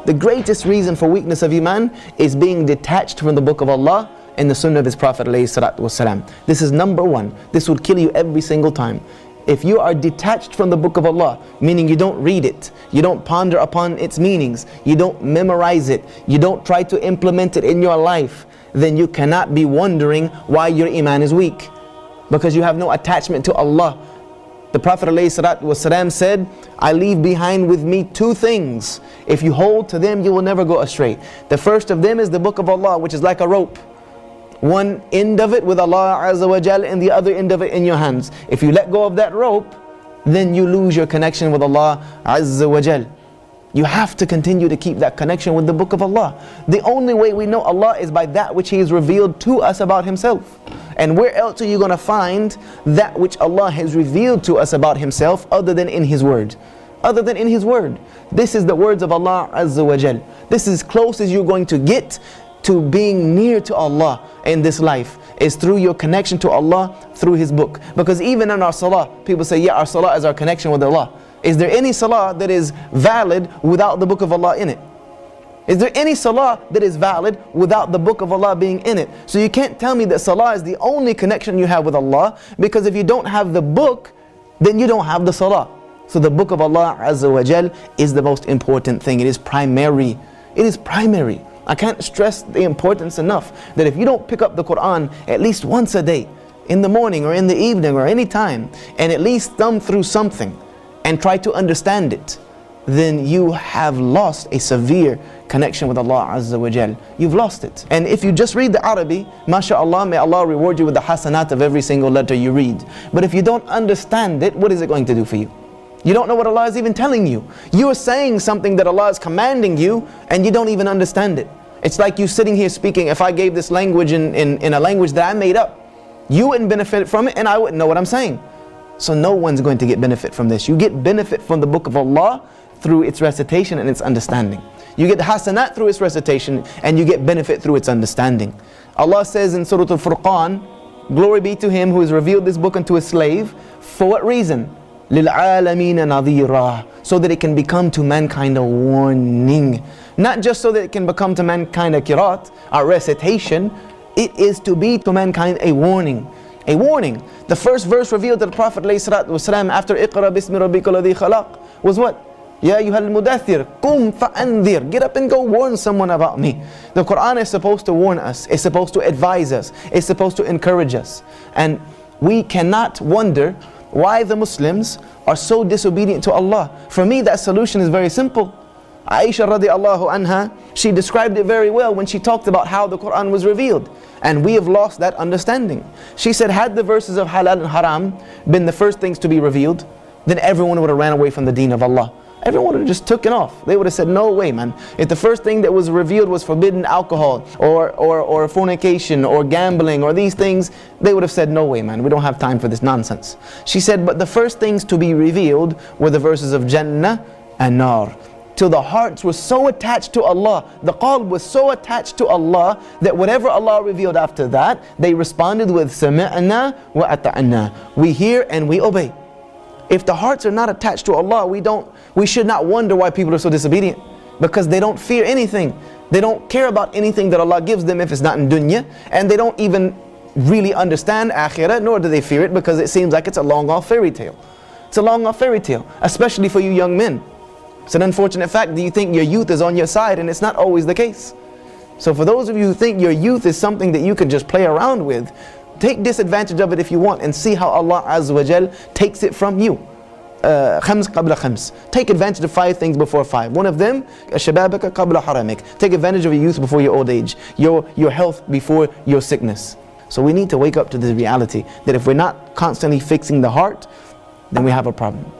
The greatest reason for weakness of Iman is being detached from the book of Allah and the sunnah of His Prophet ﷺ. This is number one. This will kill you every single time. If you are detached from the book of Allah, meaning you don't read it, you don't ponder upon its meanings, you don't memorize it, you don't try to implement it in your life, then you cannot be wondering why your Iman is weak. Because you have no attachment to Allah. The Prophet ﷺ said, I leave behind with me two things. If you hold to them, you will never go astray. The first of them is the book of Allah, which is like a rope. One end of it with Allah Azza wa Jal and the other end of it in your hands. If you let go of that rope, then you lose your connection with Allah Azza wa Jal. You have to continue to keep that connection with the book of Allah. The only way we know Allah is by that which He has revealed to us about Himself. And where else are you going to find that which Allah has revealed to us about Himself other than in His Word? Other than in His Word. This is the words of Allah Azza wa Jal. This is as close as you're going to get to being near to Allah in this life, is through your connection to Allah through His book. Because even in our salah, people say, yeah, our salah is our connection with Allah. Is there any salah that is valid without the book of Allah in it? Is there any salah that is valid without the book of Allah being in it? So you can't tell me that salah is the only connection you have with Allah, because if you don't have the book, then you don't have the salah. So the book of Allah Azza wa Jal is the most important thing. It is primary. It is primary. I can't stress the importance enough that if you don't pick up the Quran at least once a day, in the morning or in the evening or any time, and at least thumb through something and try to understand it, then you have lost a severe connection with Allah Azza wa Jal. You've lost it. And if you just read the Arabic, mashallah, may Allah reward you with the hasanat of every single letter you read. But if you don't understand it, what is it going to do for you? You don't know what Allah is even telling you. You are saying something that Allah is commanding you and you don't even understand it. It's like you sitting here speaking. If I gave this language in a language that I made up, you wouldn't benefit from it and I wouldn't know what I'm saying. So no one's going to get benefit from this. You get benefit from the book of Allah through its recitation and its understanding. You get hasanat through its recitation and you get benefit through its understanding. Allah says in Surah Al-Furqan, glory be to Him who has revealed this book unto His slave. For what reason? لِلْعَالَمِينَ نَظِيرًا, so that it can become to mankind a warning. Not just so that it can become to mankind a kirat, a recitation. It is to be to mankind a warning. A warning. The first verse revealed to the Prophet ﷺ after Iqra bismi rabbika alladhi khalaq was what? Ya ayyuhal mudaththir, qum fa'anzir. Get up and go warn someone about me. The Quran is supposed to warn us. It's supposed to advise us. It's supposed to encourage us. And we cannot wonder why the Muslims are so disobedient to Allah. For me, that solution is very simple. Aisha radiallahu anha, she described it very well when she talked about how the Quran was revealed. And we have lost that understanding. She said, had the verses of halal and haram been the first things to be revealed, then everyone would have ran away from the deen of Allah. Everyone would have just taken off. They would have said, no way, man. If the first thing that was revealed was forbidden alcohol or fornication or gambling or these things, they would have said, no way, man. We don't have time for this nonsense. She said, but the first things to be revealed were the verses of Jannah and Nar. Till the hearts were so attached to Allah, the qalb was so attached to Allah, that whatever Allah revealed after that, they responded with Sami'na wa ata'na. We hear and we obey. If the hearts are not attached to Allah, we should not wonder why people are so disobedient. Because they don't fear anything. They don't care about anything that Allah gives them if it's not in dunya. And they don't even really understand akhirah, nor do they fear it, because it seems like it's a long-off fairy tale. It's a long-off fairy tale, especially for you young men. It's an unfortunate fact that you think your youth is on your side, and it's not always the case. So for those of you who think your youth is something that you can just play around with, take disadvantage of it if you want, and see how Allah Azza wa Jal takes it from you. Khams qabla khams. Take advantage of 5 things before 5. One of them, shababaka qabla haramik. Take advantage of your youth before your old age. Your health before your sickness. So we need to wake up to this reality that if we're not constantly fixing the heart, then we have a problem.